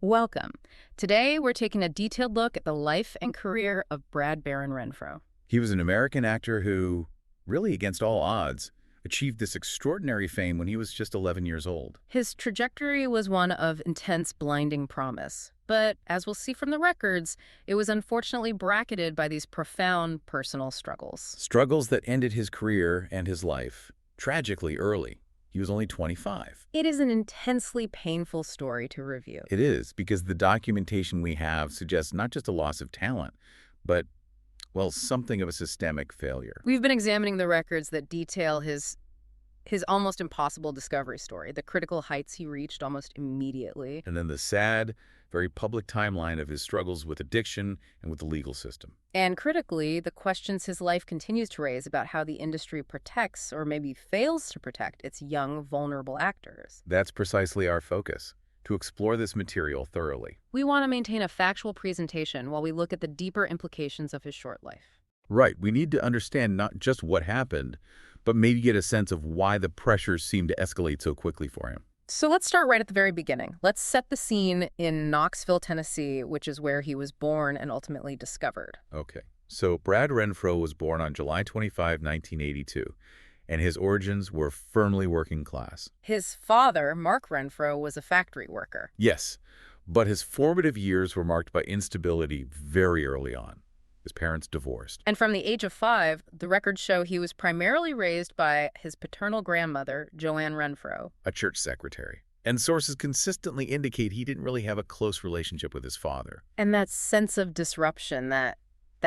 Welcome. Today, we're taking a detailed look at the life and career of Brad Renfro. He was an American actor who, really against all odds, achieved this extraordinary fame when he was just 11 years old. His trajectory was one of intense, blinding promise. But, as we'll see from the records, it was unfortunately bracketed by these profound personal struggles. Struggles that ended his career and his life tragically early. He was only 25. It is an intensely painful story to review. It is, because the documentation we have suggests not just a loss of talent, but, well, something of a systemic failure. We've been examining the records that detail his almost impossible discovery story, the critical heights he reached almost immediately. And then the sad, very public timeline of his struggles with addiction and with the legal system. And critically, the questions his life continues to raise about how the industry protects, or maybe fails to protect, its young, vulnerable actors. That's precisely our focus, to explore this material thoroughly. We want to maintain a factual presentation while we look at the deeper implications of his short life. Right. We need to understand not just what happened, but maybe get a sense of why the pressures seemed to escalate so quickly for him. So let's start right at the very beginning. Let's set the scene in Knoxville, Tennessee, which is where he was born and ultimately discovered. Okay. So Brad Renfro was born on July 25, 1982, and his origins were firmly working class. His father, Mark Renfro, was a factory worker. Yes, but his formative years were marked by instability very early on. His parents divorced. And from the age of 5, the records show he was primarily raised by his paternal grandmother, Joanne Renfro. A church secretary. And sources consistently indicate he didn't really have a close relationship with his father. And that sense of disruption, that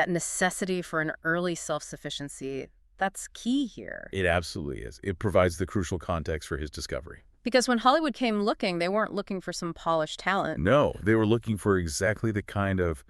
necessity for an early self-sufficiency, that's key here. It absolutely is. It provides the crucial context for his discovery. Because when Hollywood came looking, they weren't looking for some polished talent. No, they were looking for exactly the kind of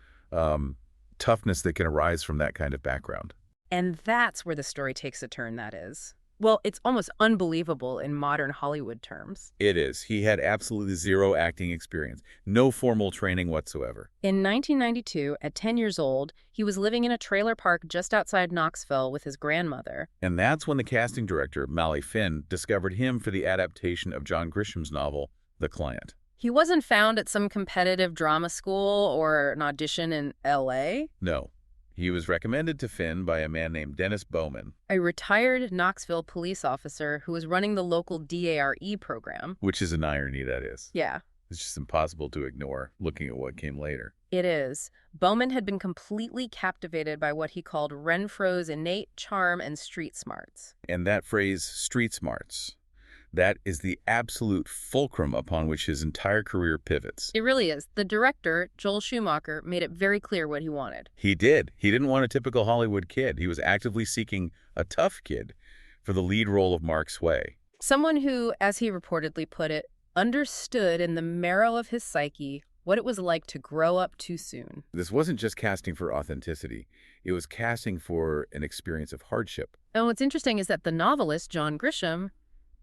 toughness that can arise from that kind of background. And that's where the story takes a turn, that is. Well, it's almost unbelievable in modern Hollywood terms. It is. He had absolutely zero acting experience, no formal training whatsoever. In 1992, at 10 years old, he was living in a trailer park just outside Knoxville with his grandmother. And that's when the casting director, Mally Finn, discovered him for the adaptation of John Grisham's novel, The Client. He wasn't found at some competitive drama school or an audition in L.A.? No. He was recommended to Finn by a man named Dennis Bowman, a retired Knoxville police officer who was running the local DARE program. Which is an irony, that is. Yeah. It's just impossible to ignore, looking at what came later. It is. Bowman had been completely captivated by what he called Renfro's innate charm and street smarts. And that phrase, street smarts, that is the absolute fulcrum upon which his entire career pivots. It really is. The director, Joel Schumacher, made it very clear what he wanted. He did. He didn't want a typical Hollywood kid. He was actively seeking a tough kid for the lead role of Mark Sway. Someone who, as he reportedly put it, understood in the marrow of his psyche what it was like to grow up too soon. This wasn't just casting for authenticity. It was casting for an experience of hardship. And what's interesting is that the novelist, John Grisham,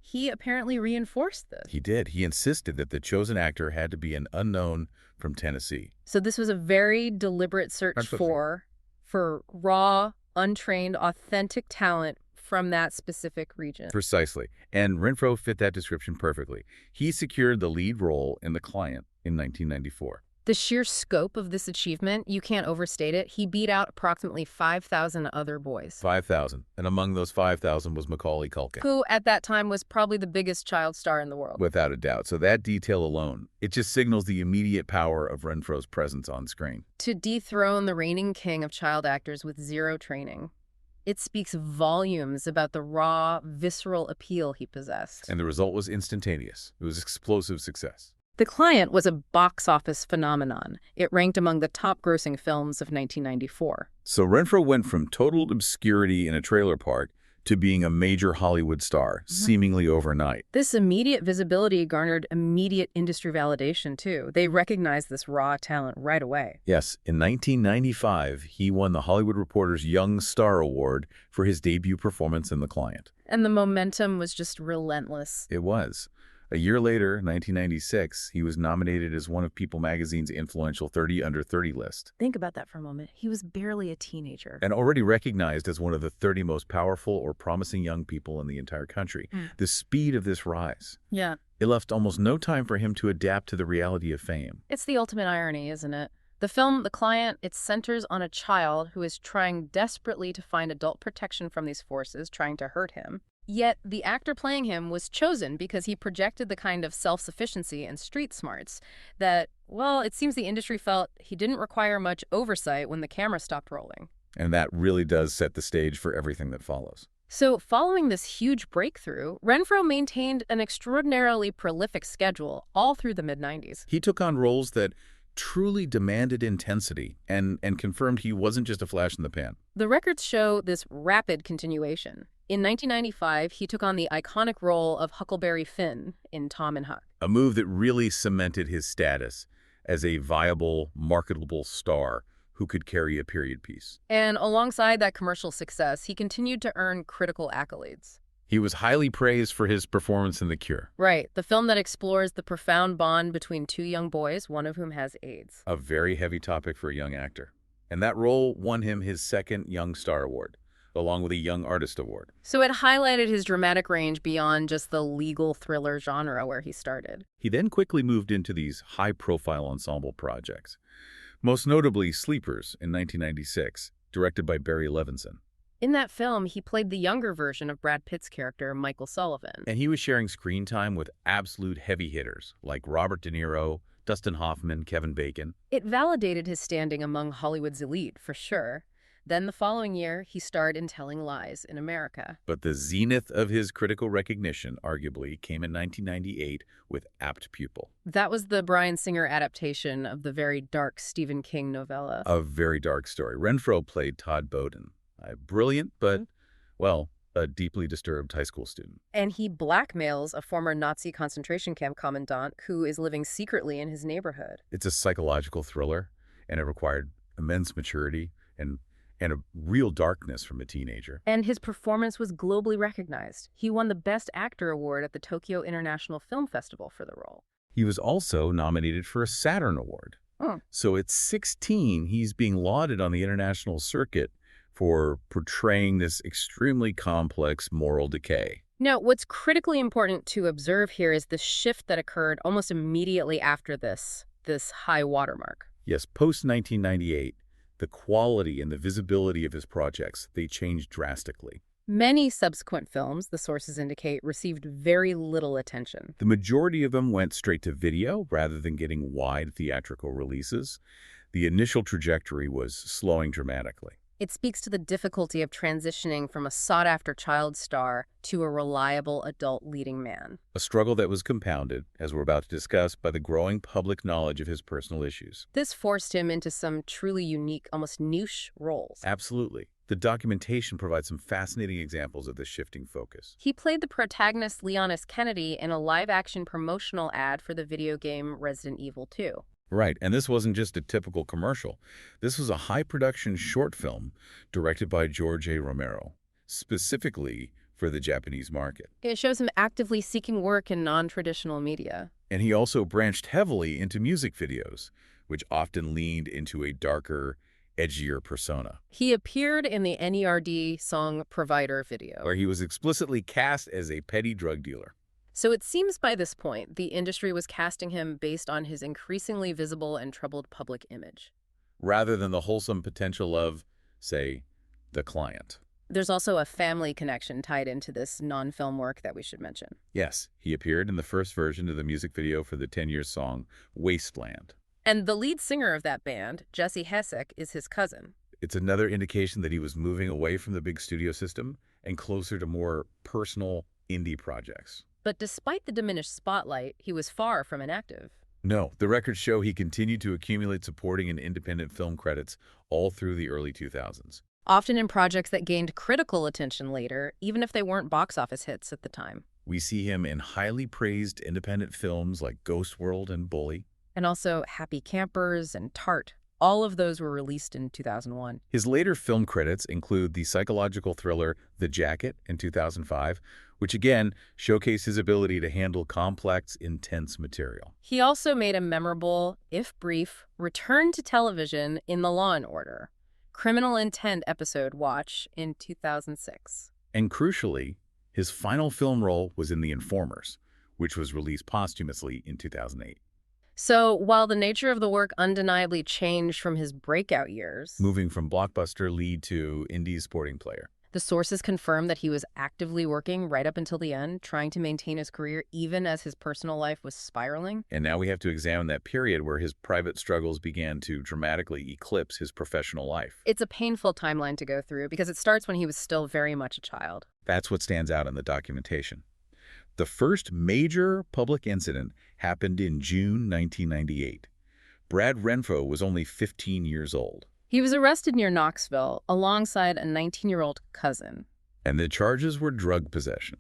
he apparently reinforced this. He did. He insisted that the chosen actor had to be an unknown from Tennessee. So this was a very deliberate search for raw, untrained, authentic talent from that specific region. Precisely. And Renfro fit that description perfectly. He secured the lead role in The Client in 1994. The sheer scope of this achievement, you can't overstate it. He beat out approximately 5,000 other boys. 5,000. And among those 5,000 was Macaulay Culkin, who at that time was probably the biggest child star in the world. Without a doubt. So that detail alone, it just signals the immediate power of Renfro's presence on screen. To dethrone the reigning king of child actors with zero training. It speaks volumes about the raw, visceral appeal he possessed. And the result was instantaneous. It was explosive success. The Client was a box office phenomenon. It ranked among the top-grossing films of 1994. So Renfro went from total obscurity in a trailer park to being a major Hollywood star, seemingly overnight. This immediate visibility garnered immediate industry validation, too. They recognized this raw talent right away. Yes, in 1995, he won the Hollywood Reporter's Young Star Award for his debut performance in The Client. And the momentum was just relentless. It was. A year later, 1996, he was nominated as one of People magazine's influential 30 Under 30 list, Think about that for a moment. He was barely a teenager. and already recognized as one of the 30 most powerful or promising young people in the entire country. The speed of this rise, Yeah. it left almost no time for him to adapt to the reality of fame. It's the ultimate irony, isn't it? The film, The Client, it centers on a child who is trying desperately to find adult protection from these forces trying to hurt him. Yet, the actor playing him was chosen because he projected the kind of self-sufficiency and street smarts that, well, it seems the industry felt he didn't require much oversight when the camera stopped rolling. And that really does set the stage for everything that follows. So, following this huge breakthrough, Renfro maintained an extraordinarily prolific schedule all through the mid-90s. He took on roles that truly demanded intensity and confirmed he wasn't just a flash in the pan. The records show this rapid continuation. In 1995, he took on the iconic role of Huckleberry Finn in Tom and Huck. A move that really cemented his status as a viable, marketable star who could carry a period piece. And alongside that commercial success, he continued to earn critical accolades. He was highly praised for his performance in The Cure, Right, the film that explores the profound bond between two young boys, one of whom has AIDS. a very heavy topic for a young actor. And that role won him his second Young Star Award, along with a Young Artist Award. So it highlighted his dramatic range beyond just the legal thriller genre where he started. He then quickly moved into these high-profile ensemble projects, most notably Sleepers in 1996, directed by Barry Levinson. In that film, he played the younger version of Brad Pitt's character, Michael Sullivan. And he was sharing screen time with absolute heavy hitters like Robert De Niro, Dustin Hoffman, Kevin Bacon. It validated his standing among Hollywood's elite, for sure. Then the following year, he starred in Telling Lies in America. But the zenith of his critical recognition, arguably, came in 1998 with Apt Pupil, That was the Bryan Singer adaptation of the very dark Stephen King novella. a very dark story. Renfro played Todd Bowden, a brilliant but, well, a deeply disturbed high school student. And he blackmails a former Nazi concentration camp commandant who is living secretly in his neighborhood. It's a psychological thriller, and it required immense maturity and a real darkness from a teenager. And his performance was globally recognized. He won the Best Actor award at the Tokyo International Film Festival for the role. He was also nominated for a Saturn Award. So at 16, he's being lauded on the international circuit for portraying this extremely complex moral decay. Now, what's critically important to observe here is the shift that occurred almost immediately after this high watermark. Yes, post-1998, the quality and the visibility of his projects, they changed drastically. Many subsequent films, the sources indicate, received very little attention. The majority of them went straight to video rather than getting wide theatrical releases. The initial trajectory was slowing dramatically. It speaks to the difficulty of transitioning from a sought-after child star to a reliable adult leading man. A struggle that was compounded, as we're about to discuss, by the growing public knowledge of his personal issues. This forced him into some truly unique, almost niche roles. Absolutely. The documentation provides some fascinating examples of this shifting focus. He played the protagonist Leon S. Kennedy in a live-action promotional ad for the video game Resident Evil 2. Right, and this wasn't just a typical commercial. This was a high-production short film directed by George A. Romero, specifically for the Japanese market. It shows him actively seeking work in non-traditional media. And he also branched heavily into music videos, which often leaned into a darker, edgier persona, He appeared in the NERD song Provider video. where he was explicitly cast as a petty drug dealer. So it seems by this point, the industry was casting him based on his increasingly visible and troubled public image. Rather than the wholesome potential of, say, The Client. There's also a family connection tied into this non-film work that we should mention. Yes, he appeared in the first version of the music video for the 10-year song Wasteland. And the lead singer of that band, Jesse Hessek, is his cousin. It's another indication that he was moving away from the big studio system and closer to more personal indie projects. But despite the diminished spotlight, he was far from inactive. No, the records show he continued to accumulate supporting and independent film credits all through the early 2000s. Often in projects that gained critical attention later, even if they weren't box office hits at the time. We see him in highly praised independent films like Ghost World and Bully. And also Happy Campers and Tart, All of those were released in 2001. His later film credits include the psychological thriller The Jacket in 2005, which again showcased his ability to handle complex, intense material. He also made a memorable, if brief, return to television in the Law & Order Criminal Intent episode Watch in 2006. And crucially, his final film role was in The Informers, which was released posthumously in 2008. So, while the nature of the work undeniably changed from his breakout years, Moving from blockbuster lead to indie sporting player. the sources confirm that he was actively working right up until the end, trying to maintain his career even as his personal life was spiraling. And now we have to examine that period where his private struggles began to dramatically eclipse his professional life. It's a painful timeline to go through because it starts when he was still very much a child. That's what stands out in the documentation. The first major public incident happened in June 1998. Brad Renfro was only 15 years old. He was arrested near Knoxville alongside a 19-year-old cousin. And the charges were drug possession.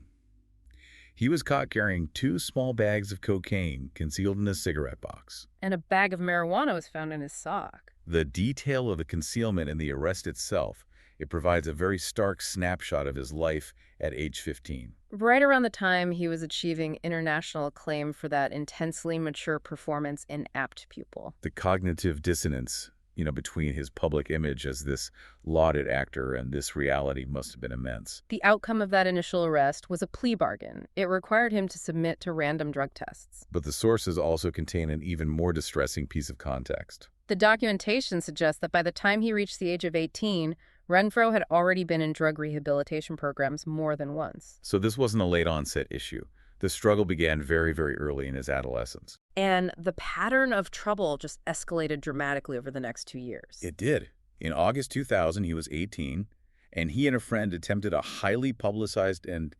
He was caught carrying 2 small bags of cocaine concealed in a cigarette box. And a bag of marijuana was found in his sock. The detail of the concealment in the arrest itself, it provides a very stark snapshot of his life at age 15. Right around the time he was achieving international acclaim for that intensely mature performance in Apt Pupil. The cognitive dissonance, between his public image as this lauded actor and this reality must have been immense. The outcome of that initial arrest was a plea bargain. It required him to submit to random drug tests. But the sources also contain an even more distressing piece of context. The documentation suggests that by the time he reached the age of 18, Renfro had already been in drug rehabilitation programs more than once. So this wasn't a late onset issue. The struggle began very, very early in his adolescence. And the pattern of trouble just escalated dramatically over the next 2 years. It did. In August 2000, he was 18, and he and a friend attempted a highly publicized and,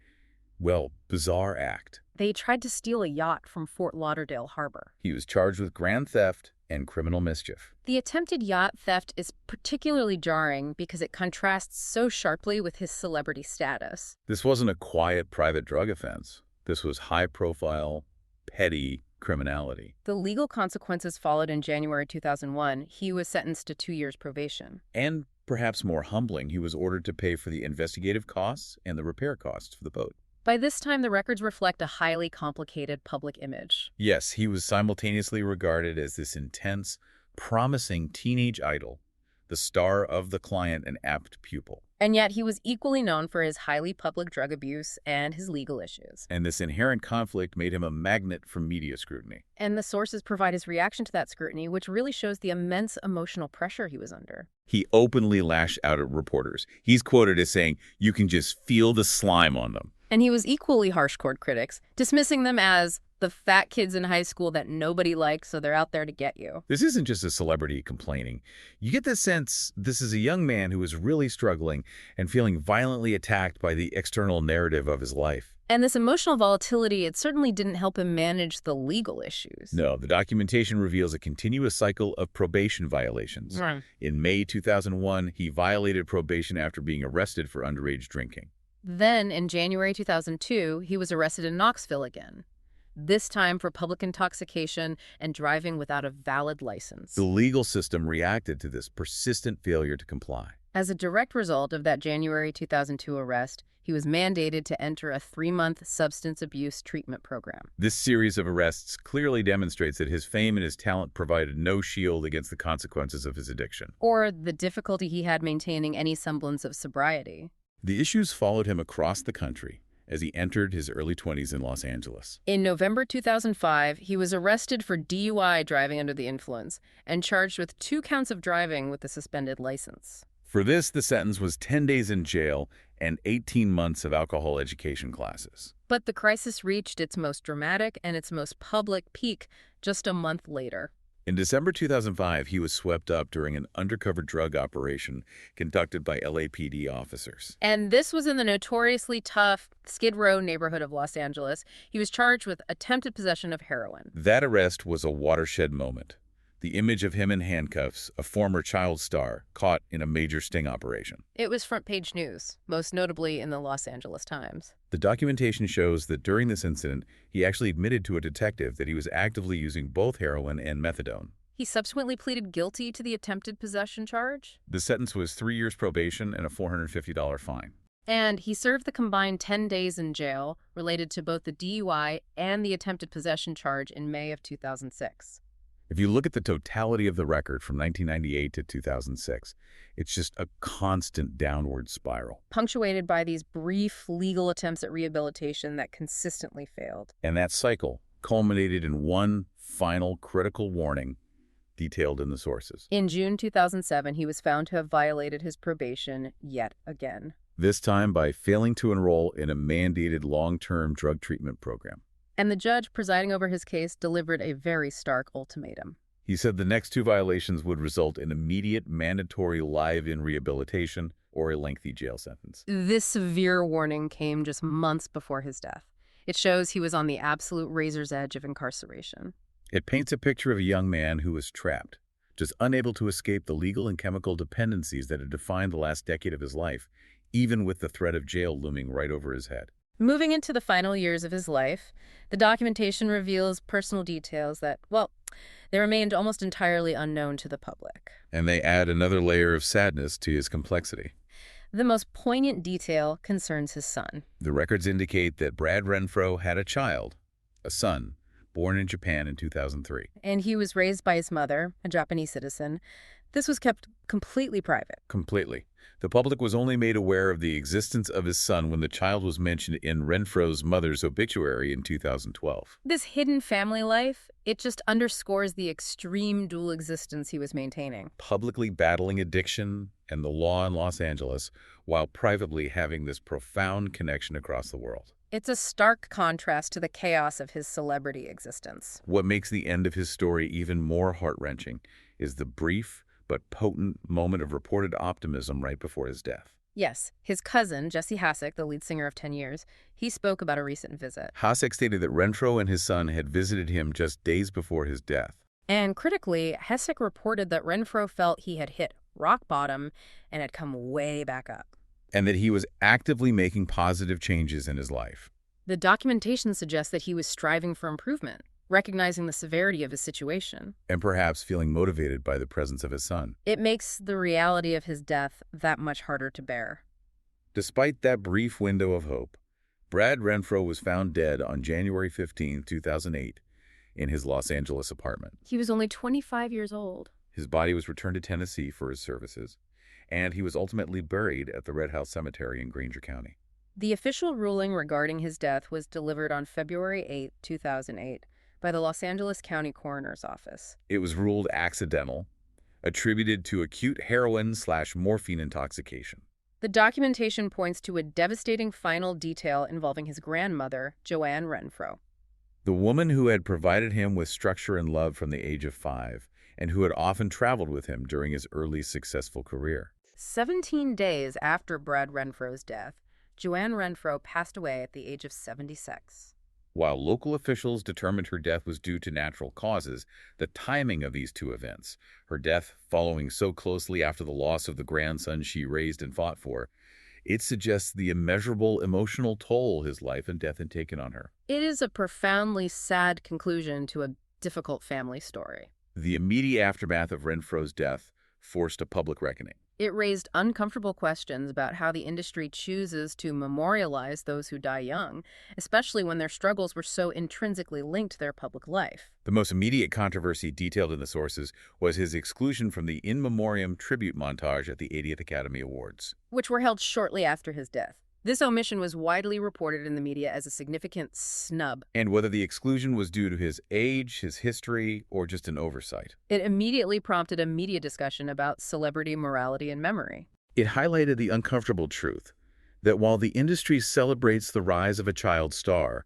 bizarre act. They tried to steal a yacht from Fort Lauderdale Harbor. He was charged with grand theft and criminal mischief. The attempted yacht theft is particularly jarring because it contrasts so sharply with his celebrity status. This wasn't a quiet private drug offense. This was high-profile, petty criminality. The legal consequences followed in January 2001. He was sentenced to 2 years probation. And perhaps more humbling, he was ordered to pay for the investigative costs and the repair costs for the boat. By this time, the records reflect a highly complicated public image. Yes, he was simultaneously regarded as this intense, promising teenage idol, the star of The Client and Apt Pupil. And yet he was equally known for his highly public drug abuse and his legal issues. And this inherent conflict made him a magnet for media scrutiny. And the sources provide his reaction to that scrutiny, which really shows the immense emotional pressure he was under. He openly lashed out at reporters. He's quoted as saying, "You can just feel the slime on them." And he was equally harsh toward critics, dismissing them as the fat kids in high school that nobody likes, so they're out there to get you. This isn't just a celebrity complaining. You get the sense this is a young man who is really struggling and feeling violently attacked by the external narrative of his life. And this emotional volatility, it certainly didn't help him manage the legal issues. No, the documentation reveals a continuous cycle of probation violations. In May 2001, he violated probation after being arrested for underage drinking. Then, in January 2002, he was arrested in Knoxville again, this time for public intoxication and driving without a valid license. The legal system reacted to this persistent failure to comply. As a direct result of that January 2002 arrest, he was mandated to enter a 3-month substance abuse treatment program. This series of arrests clearly demonstrates that his fame and his talent provided no shield against the consequences of his addiction. Or the difficulty he had maintaining any semblance of sobriety. The issues followed him across the country as he entered his early 20s in Los Angeles. In November 2005, he was arrested for DUI, driving under the influence, and charged with 2 counts of driving with a suspended license. For this, the sentence was 10 days in jail and 18 months of alcohol education classes. But the crisis reached its most dramatic and its most public peak just a month later. In December 2005, he was swept up during an undercover drug operation conducted by LAPD officers. And this was in the notoriously tough Skid Row neighborhood of Los Angeles. He was charged with attempted possession of heroin. That arrest was a watershed moment. The image of him in handcuffs, a former child star, caught in a major sting operation. It was front-page news, most notably in the Los Angeles Times. The documentation shows that during this incident, he actually admitted to a detective that he was actively using both heroin and methadone. He subsequently pleaded guilty to the attempted possession charge. The sentence was 3 years probation and a $450 fine. And he served the combined 10 days in jail related to both the DUI and the attempted possession charge in May of 2006. If you look at the totality of the record from 1998 to 2006, it's just a constant downward spiral. Punctuated by these brief legal attempts at rehabilitation that consistently failed. And that cycle culminated in one final critical warning detailed in the sources. In June 2007, he was found to have violated his probation yet again. This time by failing to enroll in a mandated long-term drug treatment program. And the judge presiding over his case delivered a very stark ultimatum. He said the next 2 violations would result in immediate mandatory live-in rehabilitation or a lengthy jail sentence. This severe warning came just months before his death. It shows he was on the absolute razor's edge of incarceration. It paints a picture of a young man who was trapped, just unable to escape the legal and chemical dependencies that had defined the last decade of his life, even with the threat of jail looming right over his head. Moving into the final years of his life, the documentation reveals personal details that, well, they remained almost entirely unknown to the public. And they add another layer of sadness to his complexity. The most poignant detail concerns his son. The records indicate that Brad Renfro had a child, a son, born in Japan in 2003. And he was raised by his mother, a Japanese citizen. This was kept completely private. Completely. The public was only made aware of the existence of his son when the child was mentioned in Renfro's mother's obituary in 2012. This hidden family life, it just underscores the extreme dual existence he was maintaining. Publicly battling addiction and the law in Los Angeles, while privately having this profound connection across the world. It's a stark contrast to the chaos of his celebrity existence. What makes the end of his story even more heart-wrenching is the brief but potent moment of reported optimism right before his death. Yes, his cousin, Jesse Hassick, the lead singer of 10 Years, he spoke about a recent visit. Hassick stated that Renfro and his son had visited him just days before his death. And critically, Hassick reported that Renfro felt he had hit rock bottom and had come way back up. And that he was actively making positive changes in his life. The documentation suggests that he was striving for improvement, recognizing the severity of his situation. And perhaps feeling motivated by the presence of his son. It makes the reality of his death that much harder to bear. Despite that brief window of hope, Brad Renfro was found dead on January 15, 2008, in his Los Angeles apartment. He was only 25 years old. His body was returned to Tennessee for his services, and he was ultimately buried at the Red House Cemetery in Granger County. The official ruling regarding his death was delivered on February 8, 2008, by the Los Angeles County Coroner's Office. It was ruled accidental, attributed to acute heroin/morphine intoxication. The documentation points to a devastating final detail involving his grandmother, Joanne Renfro. The woman who had provided him with structure and love from the age of 5, and who had often traveled with him during his early successful career. 17 days after Brad Renfro's death, Joanne Renfro passed away at the age of 76. While local officials determined her death was due to natural causes, the timing of these two events, her death following so closely after the loss of the grandson she raised and fought for, it suggests the immeasurable emotional toll his life and death had taken on her. It is a profoundly sad conclusion to a difficult family story. The immediate aftermath of Renfro's death forced a public reckoning. It raised uncomfortable questions about how the industry chooses to memorialize those who die young, especially when their struggles were so intrinsically linked to their public life. The most immediate controversy detailed in the sources was his exclusion from the in memoriam tribute montage at the 80th Academy Awards, which were held shortly after his death. This omission was widely reported in the media as a significant snub. And whether the exclusion was due to his age, his history, or just an oversight. It immediately prompted a media discussion about celebrity morality and memory. It highlighted the uncomfortable truth that while the industry celebrates the rise of a child star,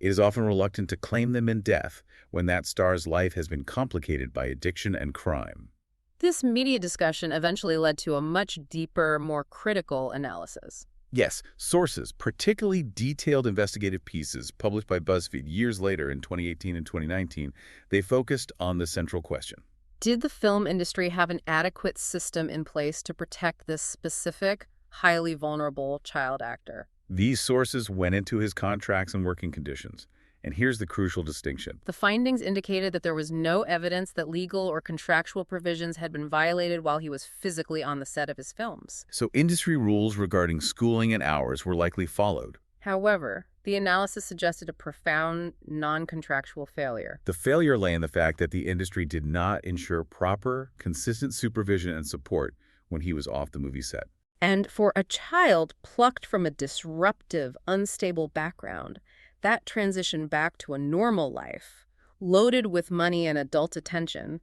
it is often reluctant to claim them in death when that star's life has been complicated by addiction and crime. This media discussion eventually led to a much deeper, more critical analysis. Yes, sources, particularly detailed investigative pieces published by BuzzFeed years later in 2018 and 2019, they focused on the central question. Did the film industry have an adequate system in place to protect this specific, highly vulnerable child actor? These sources went into his contracts and working conditions, And here's the crucial distinction. The findings indicated that there was no evidence that legal or contractual provisions had been violated while he was physically on the set of his films. So industry rules regarding schooling and hours were likely followed. However, the analysis suggested a profound non-contractual failure. The failure lay in the fact that the industry did not ensure proper, consistent supervision and support when he was off the movie set. And for a child plucked from a disruptive, unstable background, that transition back to a normal life, loaded with money and adult attention,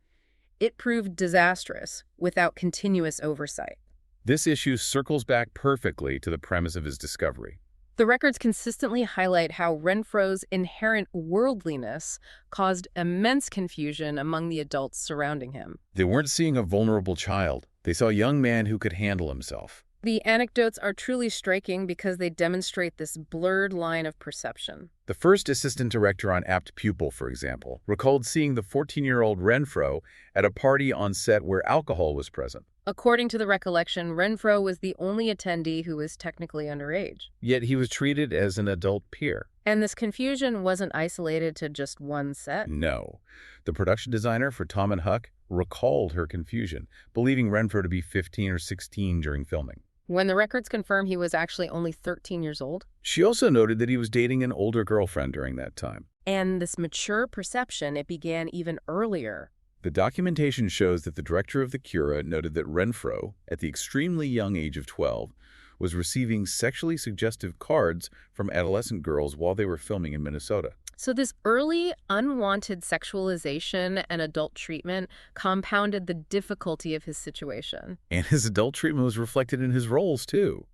it proved disastrous without continuous oversight. This issue circles back perfectly to the premise of his discovery. The records consistently highlight how Renfro's inherent worldliness caused immense confusion among the adults surrounding him. They weren't seeing a vulnerable child. They saw a young man who could handle himself. The anecdotes are truly striking because they demonstrate this blurred line of perception. The first assistant director on Apt Pupil, for example, recalled seeing the 14-year-old Renfro at a party on set where alcohol was present. According to the recollection, Renfro was the only attendee who was technically underage. Yet he was treated as an adult peer. And this confusion wasn't isolated to just one set. No. The production designer for Tom and Huck recalled her confusion, believing Renfro to be 15 or 16 during filming. When the records confirm he was actually only 13 years old. She also noted that he was dating an older girlfriend during that time. And this mature perception, it began even earlier. The documentation shows that the director of the Cura noted that Renfro, at the extremely young age of 12, was receiving sexually suggestive cards from adolescent girls while they were filming in Minnesota. So this early, unwanted sexualization and adult treatment compounded the difficulty of his situation. And his adult treatment was reflected in his roles, too.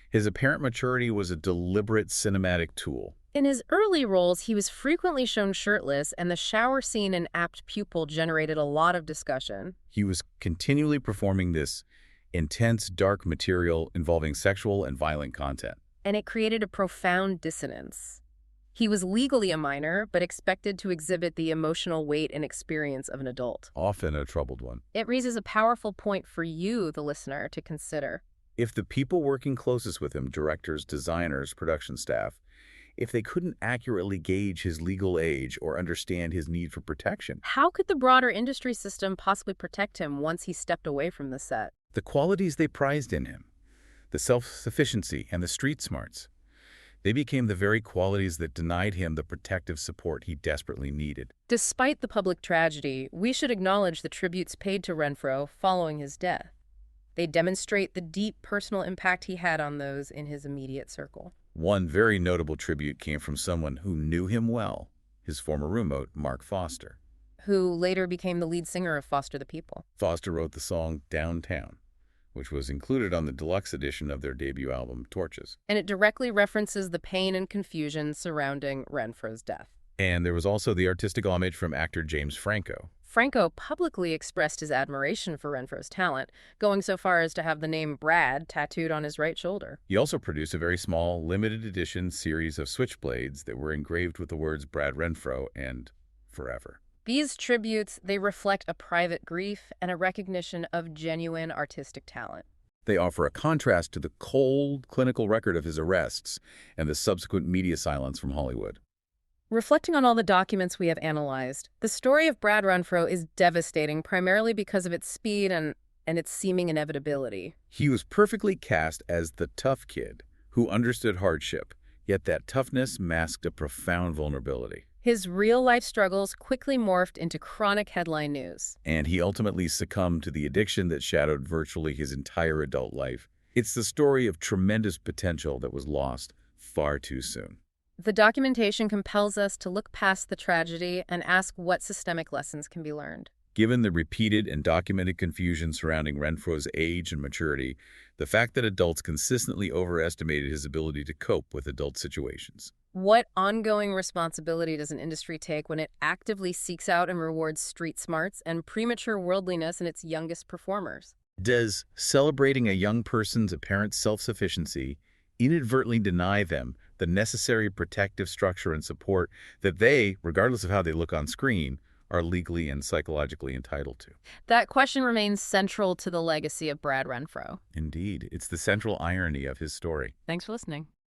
His apparent maturity was a deliberate cinematic tool. In his early roles, he was frequently shown shirtless, and the shower scene in Apt Pupil generated a lot of discussion. He was continually performing this intense, dark material involving sexual and violent content. And it created a profound dissonance. He was legally a minor, but expected to exhibit the emotional weight and experience of an adult. Often a troubled one. It raises a powerful point for you, the listener, to consider. If the people working closest with him, directors, designers, production staff, if they couldn't accurately gauge his legal age or understand his need for protection, how could the broader industry system possibly protect him once he stepped away from the set? The qualities they prized in him, the self-sufficiency and the street smarts, they became the very qualities that denied him the protective support he desperately needed. Despite the public tragedy, we should acknowledge the tributes paid to Renfro following his death. They demonstrate the deep personal impact he had on those in his immediate circle. One very notable tribute came from someone who knew him well, his former roommate, Mark Foster, who later became the lead singer of Foster the People. Foster wrote the song Downtown, which was included on the deluxe edition of their debut album, Torches. And it directly references the pain and confusion surrounding Renfro's death. And there was also the artistic homage from actor James Franco. Franco publicly expressed his admiration for Renfro's talent, going so far as to have the name Brad tattooed on his right shoulder. He also produced a very small, limited edition series of switchblades that were engraved with the words Brad Renfro and Forever. These tributes, they reflect a private grief and a recognition of genuine artistic talent. They offer a contrast to the cold, clinical record of his arrests and the subsequent media silence from Hollywood. Reflecting on all the documents we have analyzed, the story of Brad Renfro is devastating primarily because of its speed and its seeming inevitability. He was perfectly cast as the tough kid who understood hardship, yet that toughness masked a profound vulnerability. His real-life struggles quickly morphed into chronic headline news. And he ultimately succumbed to the addiction that shadowed virtually his entire adult life. It's the story of tremendous potential that was lost far too soon. The documentation compels us to look past the tragedy and ask what systemic lessons can be learned. Given the repeated and documented confusion surrounding Renfro's age and maturity, the fact that adults consistently overestimated his ability to cope with adult situations. What ongoing responsibility does an industry take when it actively seeks out and rewards street smarts and premature worldliness in its youngest performers? Does celebrating a young person's apparent self-sufficiency inadvertently deny them the necessary protective structure and support that they, regardless of how they look on screen, are legally and psychologically entitled to? That question remains central to the legacy of Brad Renfro. Indeed, it's the central irony of his story. Thanks for listening.